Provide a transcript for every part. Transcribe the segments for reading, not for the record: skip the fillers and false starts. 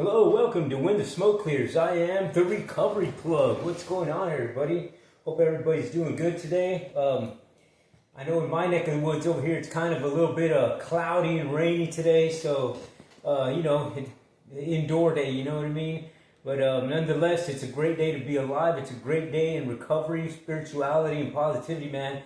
Hello, welcome to When the Smoke Clears. I am the Recovery Plug. What's going on, everybody? Hope everybody's doing good today. I know in my neck of the woods over here, it's kind of a little bit cloudy and rainy today, so, indoor day, you know what I mean? But nonetheless, it's a great day to be alive. It's a great day in recovery, spirituality, and positivity, man.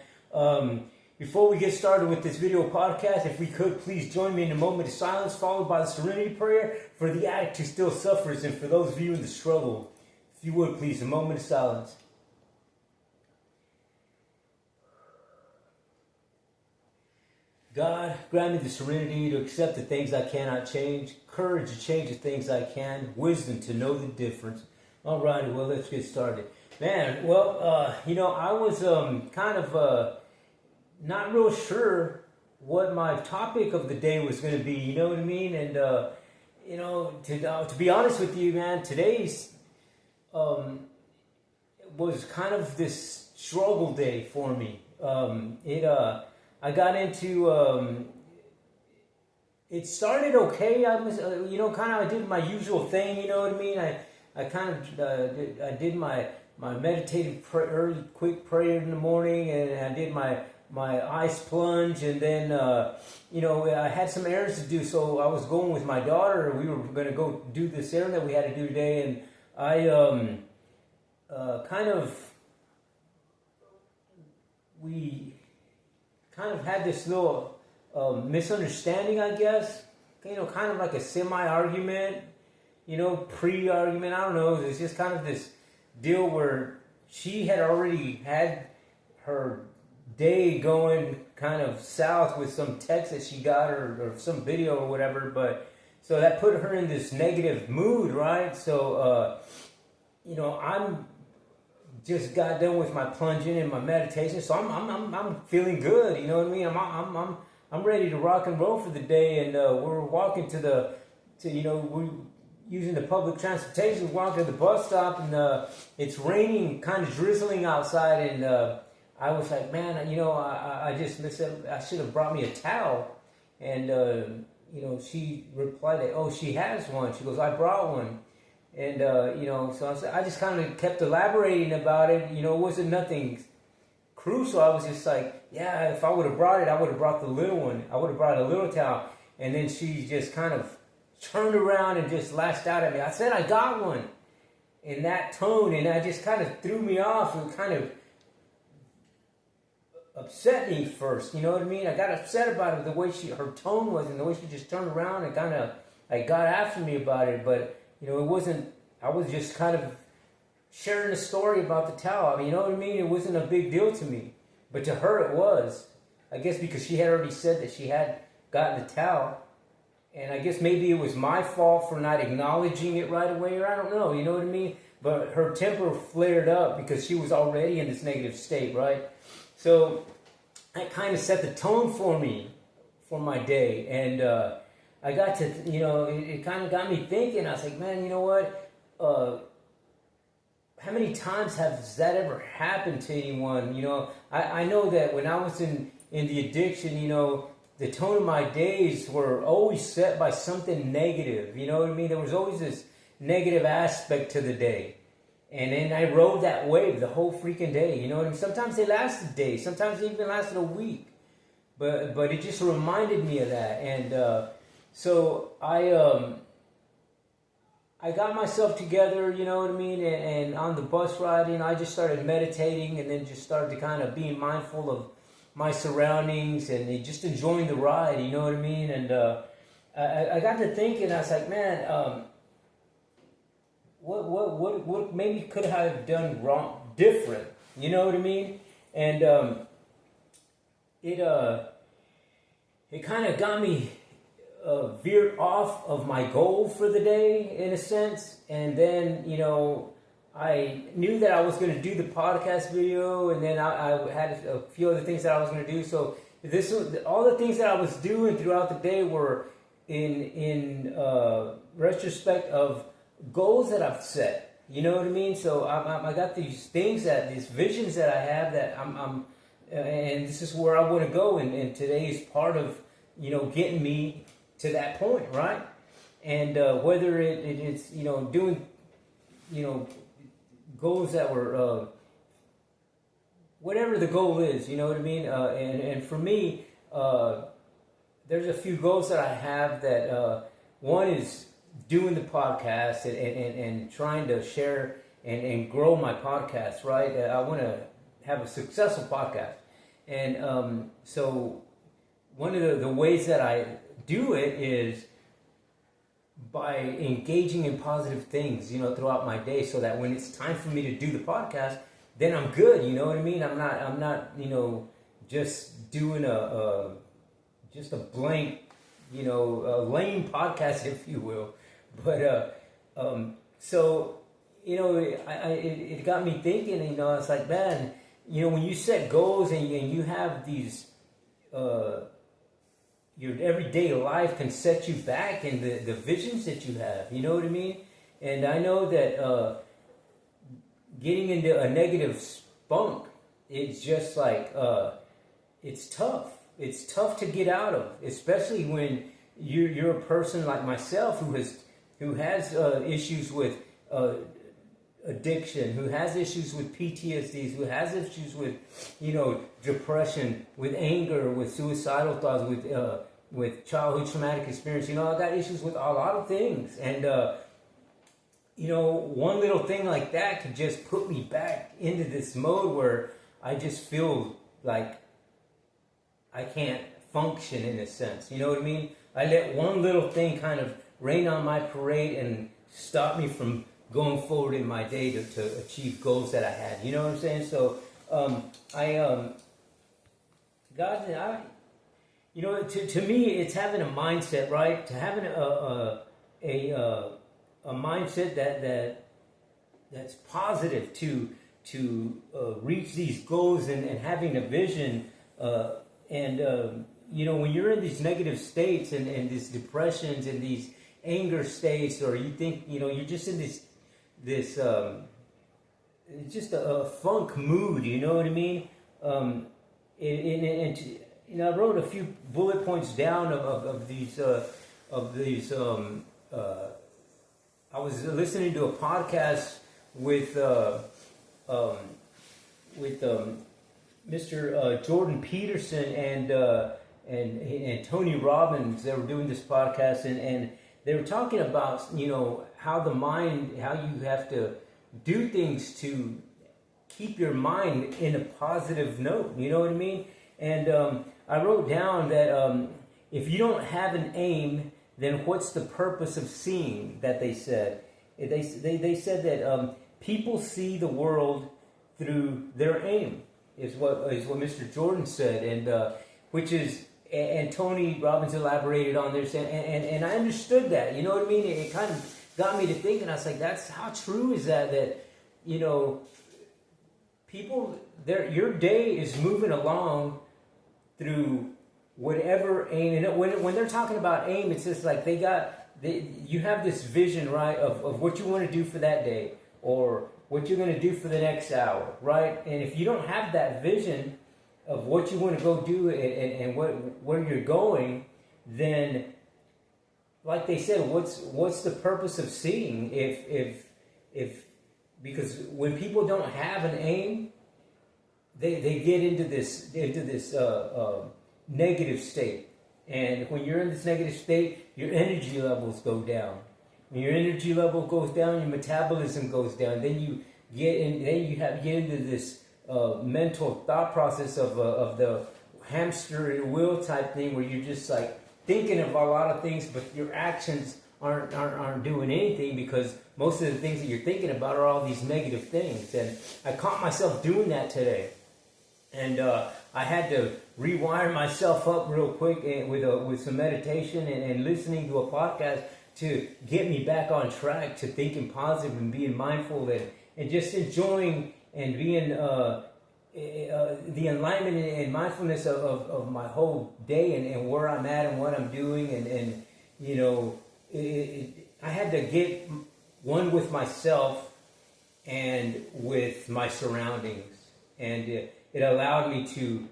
Before we get started with this video podcast, if we could, please join me in a moment of silence, followed by the serenity prayer for the addict who still suffers and for those of you in the struggle. If you would, please, a moment of silence. God, grant me the serenity to accept the things I cannot change, courage to change the things I can, wisdom to know the difference. All right, well, let's get started. Man, I was not real sure what my topic of the day was going to be, you know what I mean? And, to be honest with you, man, today's was kind of this struggle day for me. I got into, it started okay. I was, I did my usual thing, you know what I mean? I did my meditative early quick prayer in the morning, and I did my ice plunge, and then I had some errands to do, so I was going with my daughter. We were going to go do this errand that we had to do today, and I we had this little misunderstanding, I guess. Kind of like a semi-argument, pre-argument. I don't know. It's just kind of this deal where she had already had her day going kind of south with some text that she got or some video or whatever, but so that put her in this negative mood, right? So I'm just got done with my plunging and my meditation, so I'm feeling good, you know what I mean? I'm ready to rock and roll for the day, and we're walking we're using the public transportation, walking to the bus stop, and it's raining, kind of drizzling outside, and I was like, man, I just missed it. I should have brought me a towel. And, she replied that, oh, she has one. She goes, I brought one. And, so I just kind of kept elaborating about it. It wasn't nothing crucial. I was just like, yeah, if I would have brought it, I would have brought the little one. I would have brought a little towel. And then she just kind of turned around and just lashed out at me. I said, I got one. In that tone. And that just kind of threw me off and kind of upset me first, you know what I mean? I got upset about it, the way her tone was, and the way she just turned around and kind of got after me about it. But it wasn't. I was just kind of sharing a story about the towel. I mean, you know what I mean? It wasn't a big deal to me, but to her it was. I guess because she had already said that she had gotten the towel, and I guess maybe it was my fault for not acknowledging it right away, or I don't know. You know what I mean? But her temper flared up because she was already in this negative state, right? So that kind of set the tone for me, for my day. And I got to, it kind of got me thinking. I was like, man, you know what? How many times has that ever happened to anyone? I know that when I was in the addiction, the tone of my days were always set by something negative. You know what I mean? There was always this negative aspect to the day. And then I rode that wave the whole freaking day. You know what I mean? Sometimes they lasted a day. Sometimes they even lasted a week. But it just reminded me of that. And so I got myself together, you know what I mean? And on the bus ride, I just started meditating, and then just started to kind of being mindful of my surroundings and just enjoying the ride, you know what I mean? And I got to thinking, I was like, man, what maybe could I have done wrong, different? You know what I mean? And it kind of got me veered off of my goal for the day, in a sense. And then I knew that I was going to do the podcast video, and then I had a few other things that I was going to do. So all the things that I was doing throughout the day were in retrospect of goals that I've set. You know what I mean? So I got these things, these visions that I have, that I'm and this is where I want to go. And today is part of getting me to that point, right? and whether it's doing goals that were whatever the goal is, you know what I mean. And for me, there's a few goals that I have. That one is doing the podcast and trying to share and grow my podcast. Right, I want to have a successful podcast, and so one of the ways that I do it is by engaging in positive things, throughout my day, so that when it's time for me to do the podcast, then I'm good. You know what I mean? I'm not, just doing just a blank, a lame podcast, if you will. But so it got me thinking. It's like, man, when you set goals and you have these. Your everyday life can set you back in the visions that you have. You know what I mean? And I know that getting into a negative spunk, it's just like, it's tough. It's tough to get out of, especially when you're a person like myself who has issues with addiction, who has issues with PTSDs, who has issues with, depression, with anger, with suicidal thoughts, with childhood traumatic experience. I got issues with a lot of things. And, one little thing like that could just put me back into this mode where I just feel like I can't function in a sense. You know what I mean? I let one little thing kind of rain on my parade and stop me from going forward in my day to achieve goals that I had. You know what I'm saying? So, to me, it's having a mindset, right? To having a mindset that's positive to reach these goals and having a vision. When you're in these negative states and these depressions and these anger states, or you think, you're just in this just a funk mood, you know what I mean? I wrote a few bullet points down of these. I was listening to a podcast with Mr. Jordan Peterson and Tony Robbins. They were doing this podcast, and they were talking about how the mind, how you have to do things to keep your mind in a positive note. You know what I mean? And I wrote down that if you don't have an aim, then what's the purpose of seeing? That they said. They said that people see the world through their aim. Is what Mr. Jordan said, and which is, and Tony Robbins elaborated on this, and I understood that. You know what I mean? It kind of got me to thinking. I was like, that's how true is that people, your day is moving along through whatever aim. And when they're talking about aim, it's just like you have this vision, right, of what you want to do for that day, or what you're going to do for the next hour, right? And if you don't have that vision of what you want to go do and where you're going, then, like they said, what's the purpose of seeing if because when people don't have an aim, they get into this negative state. And when you're in this negative state, your energy levels go down. When your energy level goes down, your metabolism goes down. Then you get into this mental thought process of the hamster wheel type thing, where you're just like thinking of a lot of things, but your actions aren't doing anything, because most of the things that you're thinking about are all these negative things. And I caught myself doing that today, and I had to rewire myself up real quick with some meditation and listening to a podcast to get me back on track to thinking positive and being mindful and just enjoying and being the alignment and mindfulness of my whole day and where I'm at and what I'm doing. And I had to get one with myself and with my surroundings. And it allowed me to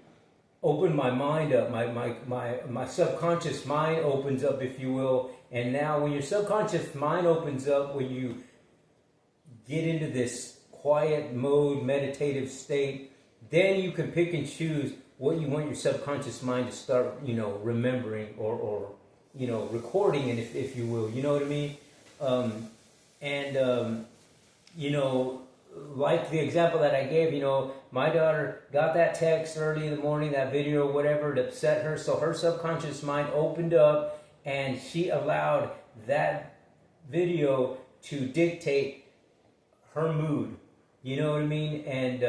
open my mind up. My subconscious mind opens up, if you will, And now when your subconscious mind opens up, when you get into this quiet mode, meditative state, then you can pick and choose what you want your subconscious mind to start, remembering or recording it, if you will. You know what I mean? Like the example that I gave, my daughter got that text early in the morning, that video, whatever, it upset her. So her subconscious mind opened up and she allowed that video to dictate her mood. You know what I mean? And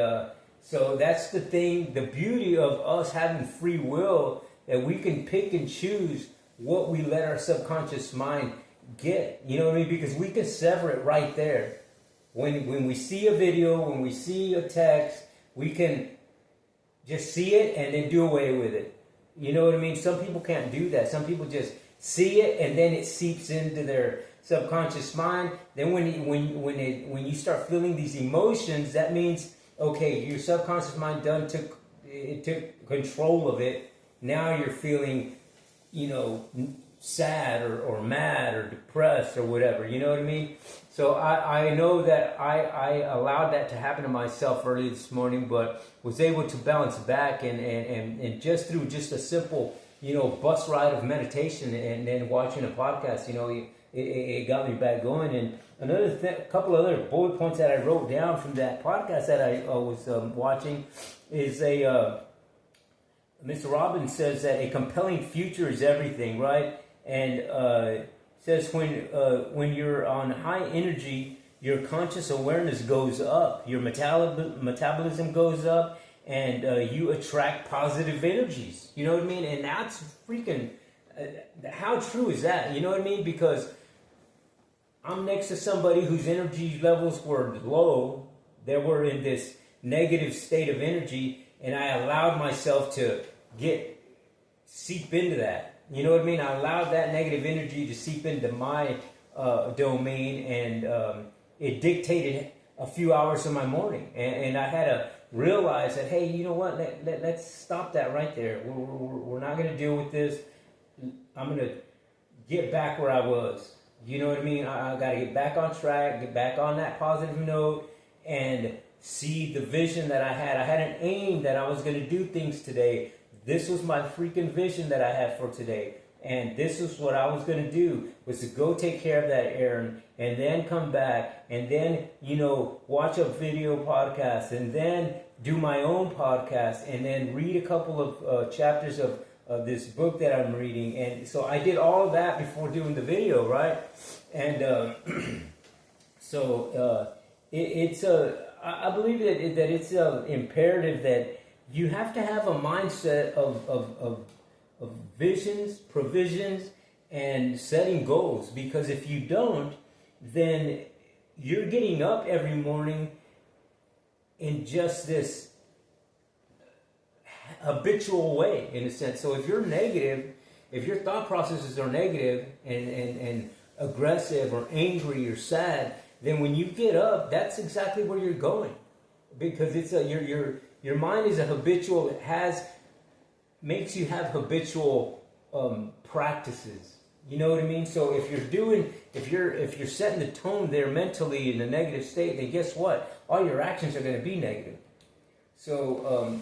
so that's the thing, the beauty of us having free will, that we can pick and choose what we let our subconscious mind get. You know what I mean? Because we can sever it right there. When we see a video, when we see a text, we can just see it and then do away with it. You know what I mean? Some people can't do that. Some people just see it and then it seeps into their subconscious mind. Then when you start feeling these emotions, that means, okay, your subconscious mind took control of it. Now you're feeling, sad or mad or depressed or whatever. You know what I mean? So I know that I allowed that to happen to myself early this morning, but was able to bounce back and just through just a simple, bus ride of meditation and then watching a podcast, it got me back going. And another couple other bullet points that I wrote down from that podcast that I was watching is Mr. Robbins says that a compelling future is everything, right? And says when you're on high energy, your conscious awareness goes up, your metabolism goes up, and you attract positive energies. You know what I mean? And that's freaking, how true is that? You know what I mean? Because I'm next to somebody whose energy levels were low. They were in this negative state of energy, and I allowed myself to seep into that. You know what I mean? I allowed that negative energy to seep into my domain, and it dictated a few hours of my morning. And I had to realize that, hey, you know what? Let's stop that right there. We're not going to deal with this. I'm going to get back where I was. You know what I mean? I got to get back on track, get back on that positive note, and see the vision that I had. I had an aim that I was going to do things today. This was my freaking vision that I had for today. And this is what I was going to do, was to go take care of that errand and then come back and then, watch a video podcast and then do my own podcast and then read a couple of chapters of this book that I'm reading. And so I did all of that before doing the video, right? And I believe that it's imperative that you have to have a mindset of visions, provisions, and setting goals. Because if you don't, then you're getting up every morning in just this habitual way, in a sense. So if you're negative, if your thought processes are negative and aggressive or angry or sad, then when you get up, that's exactly where you're going. Because it's your mind is a habitual, makes you have habitual practices. You know what I mean? So if you're setting the tone there mentally in a negative state, then guess what? All your actions are going to be negative. So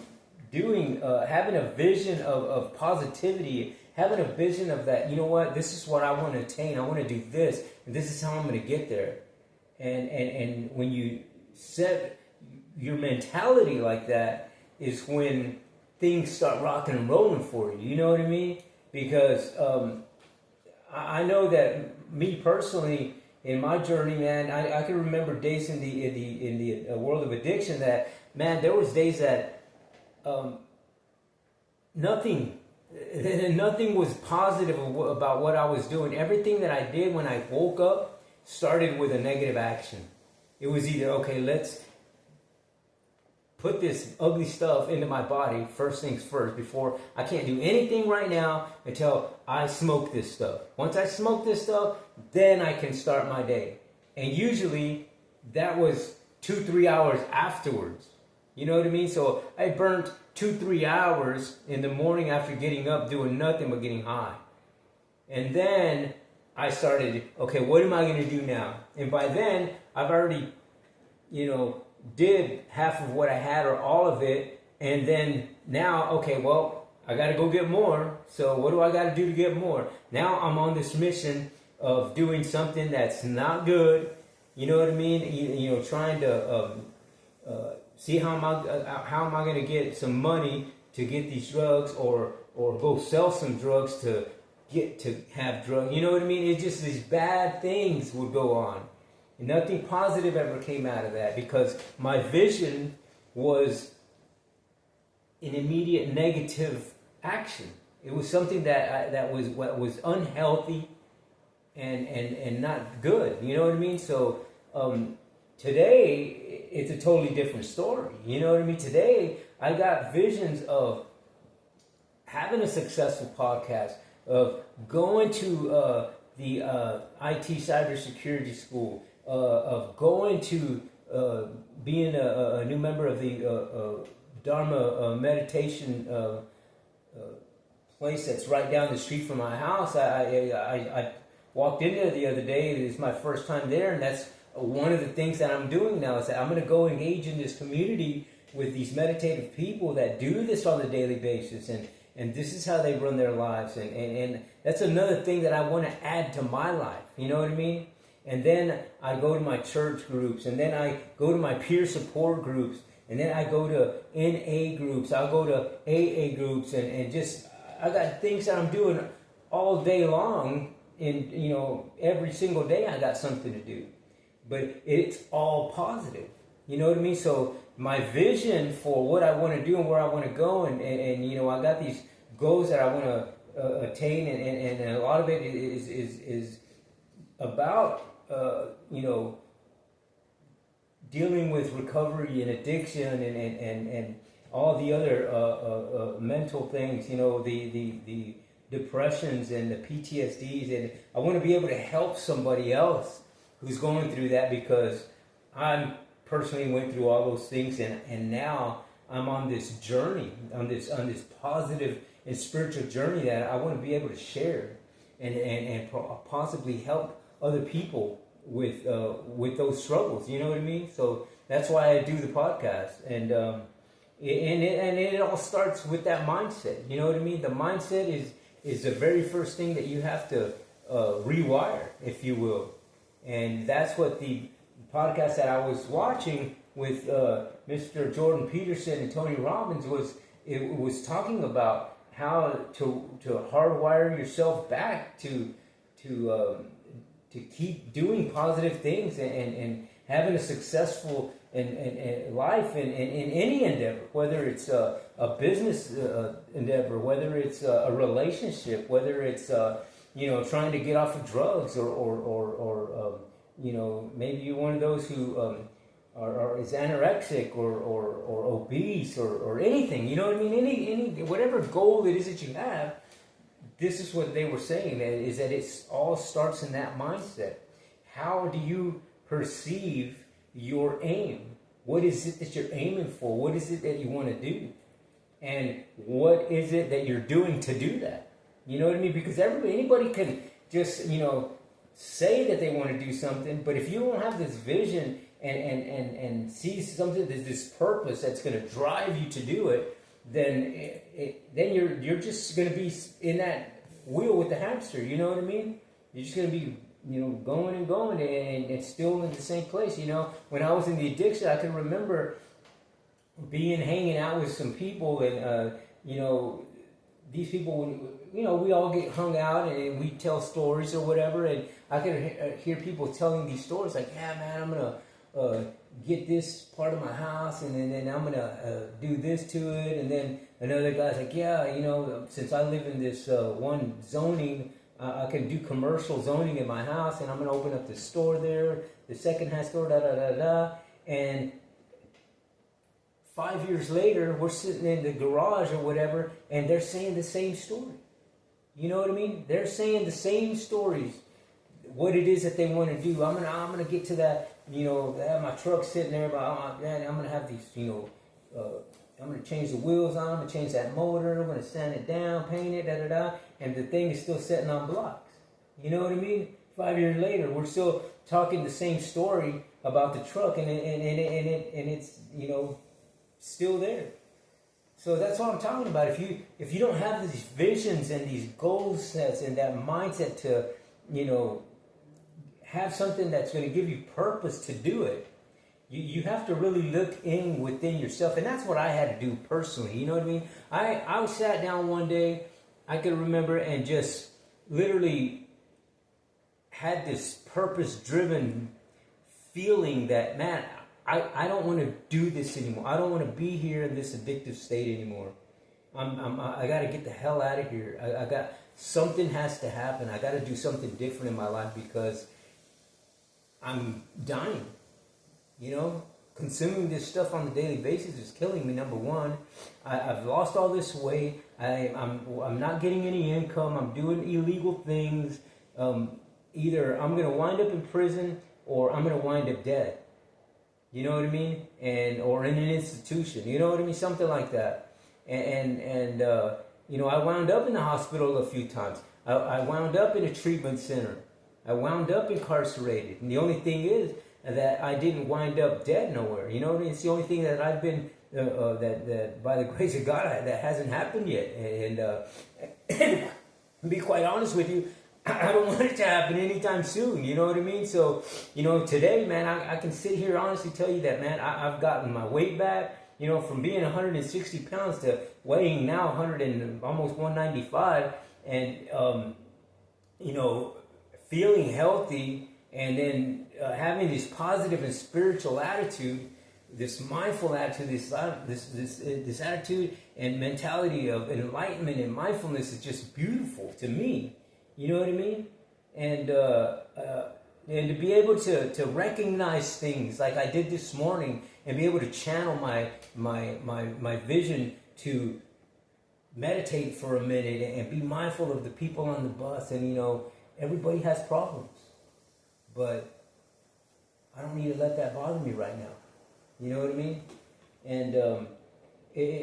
having a vision of positivity, having a vision of that, you know what? This is what I want to attain. I want to do this, and this is how I'm going to get there. And when you set your mentality like that, is when things start rocking and rolling for you. You know what I mean? Because I know that me personally, in my journey, man, I can remember days in the world of addiction that, man, there was days that nothing was positive about what I was doing. Everything that I did when I woke up started with a negative action. It was either, okay, let's put this ugly stuff into my body first things first. Before, I can't do anything right now until I smoke this stuff. Once I smoke this stuff, then I can start my day. And usually that was 2-3 hours afterwards. You know what I mean? So I burnt 2-3 hours in the morning after getting up doing nothing but getting high. And then I started, okay, what am I going to do now? And by then, I've already, did half of what I had or all of it. And then now, okay, well, I got to go get more. So what do I got to do to get more? Now I'm on this mission of doing something that's not good. You know what I mean? Trying to see how am I going to get some money to get these drugs, or go sell some drugs to get to have drugs. You know what I mean? It's just these bad things would go on. And nothing positive ever came out of that, because my vision was an immediate negative action. It was something that was unhealthy and not good. You know what I mean? So today it's a totally different story. You know what I mean? Today I got visions of having a successful podcast, of going to the IT cybersecurity school, of going to being a new member of the Dharma meditation place that's right down the street from my house. I walked in there the other day. It's my first time there, and that's one of the things that I'm doing now, is that I'm going to go engage in this community with these meditative people that do this on a daily basis, and this is how they run their lives, and that's another thing that I want to add to my life. You know what I mean? And then I go to my church groups, and then I go to my peer support groups, and then I go to NA groups, I'll go to AA groups, and just, I got things that I'm doing all day long, and every single day I got something to do. But it's all positive. You know what I mean? So my vision for what I want to do and where I want to go, and I got these goals that I want to attain, and a lot of it is about dealing with recovery and addiction and all the other mental things, the depressions and the PTSDs, and I want to be able to help somebody else who's going through that, because I'm personally went through all those things, and now I'm on this journey, on this positive and spiritual journey that I want to be able to share and possibly help other people with those struggles. You know what I mean? So that's why I do the podcast, and it all starts with that mindset. You know what I mean? The mindset is the very first thing that you have to rewire, if you will, and that's what the podcast that I was watching with Mr. Jordan Peterson and Tony Robbins was talking about how to hardwire yourself back to keep doing positive things and having a successful and life in any endeavor, whether it's a business endeavor, whether it's a relationship, whether it's trying to get off of drugs, or maybe you're one of those who is anorexic or obese or anything. You know what I mean? Any whatever goal it is that you have. This is what they were saying, is that it all starts in that mindset. How do you perceive your aim? What is it that you're aiming for? What is it that you want to do? And what is it that you're doing to do that? You know what I mean? Because anybody can just, say that they want to do something, but if you don't have this vision and see something, this purpose that's going to drive you to do it, then you're just going to be in that wheel with the hamster. You know what I mean? You're just going to be going and going and still in the same place. When I was in the addiction, I can remember hanging out with some people, and these people, we all get hung out and we tell stories or whatever, and I can hear people telling these stories like, yeah, man, I'm gonna get this part of my house, and then I'm gonna do this to it, and then another guy's like, yeah, since I live in this one zoning, I can do commercial zoning in my house, and I'm gonna open up the store there, the secondhand store, and 5 years later, we're sitting in the garage or whatever, and they're saying the same story. You know what I mean? They're saying the same stories, what it is that they want to do. I'm gonna get to that. I have my truck sitting there, but I'm gonna have these. I'm gonna change the wheels on. I'm gonna change that motor. I'm gonna sand it down, paint it, and the thing is still sitting on blocks. You know what I mean? 5 years later, we're still talking the same story about the truck, and it's, you know, still there. So that's what I'm talking about. If you don't have these visions and these goal sets and that mindset to, you know, have something that's going to give you purpose to do it, you have to really look in within yourself. And that's what I had to do personally. You know what I mean? I sat down one day, I could remember, and just literally had this purpose-driven feeling that, man, I don't want to do this anymore. I don't want to be here in this addictive state anymore. I got to get the hell out of here. I got something has to happen. I got to do something different in my life because I'm dying. You know, consuming this stuff on a daily basis is killing me. Number one, I've lost all this weight. I'm not getting any income. I'm doing illegal things. Either I'm going to wind up in prison or I'm going to wind up dead. You know what I mean? Or in an institution. You know what I mean? Something like that. And you know, I wound up in the hospital a few times. I wound up in a treatment center. I wound up incarcerated. And the only thing is that I didn't wind up dead nowhere. You know what I mean? It's the only thing that I've been, that by the grace of God, that hasn't happened yet. And to be quite honest with you, I don't want it to happen anytime soon. You know what I mean? So, you know, today, man, I can sit here honestly tell you that, man, I've gotten my weight back. You know, from being 160 pounds to weighing now 100 and almost 195, and you know, feeling healthy, and then having this positive and spiritual attitude, this mindful attitude, this attitude and mentality of enlightenment and mindfulness is just beautiful to me. You know what I mean? And to be able to recognize things like I did this morning, and be able to channel my vision to meditate for a minute and be mindful of the people on the bus. And, you know, everybody has problems, but I don't need to let that bother me right now. You know what I mean? And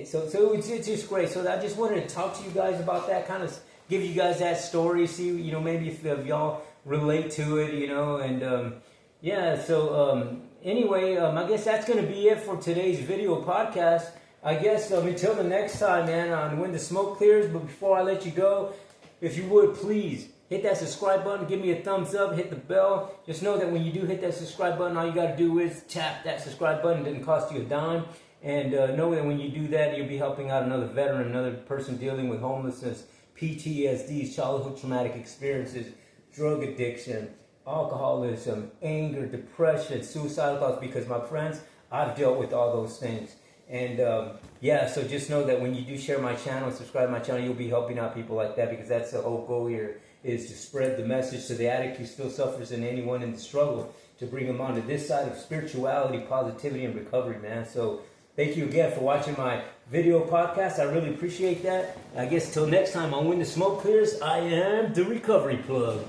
so it's just great. So I just wanted to talk to you guys about that, kind of give you guys that story, see, you know, maybe if y'all relate to it, you know, and yeah, so anyway, I guess that's going to be it for today's video podcast. I guess until the next time, man, on When the Smoke Clears. But before I let you go, if you would, please hit that subscribe button, give me a thumbs up, hit the bell. Just know that when you do hit that subscribe button, all you got to do is tap that subscribe button. It doesn't cost you a dime. And know that when you do that, you'll be helping out another veteran, another person dealing with homelessness, PTSD, childhood traumatic experiences, drug addiction, alcoholism, anger, depression, suicidal thoughts, because my friends, I've dealt with all those things. And yeah, so just know that when you do share my channel and subscribe to my channel, you'll be helping out people like that, because that's the whole goal here, is to spread the message to the addict who still suffers and anyone in the struggle, to bring them onto this side of spirituality, positivity, and recovery, man. So thank you again for watching my video podcast. I really appreciate that. I guess till next time on When the Smoke Clears, I am the Recovery Plug.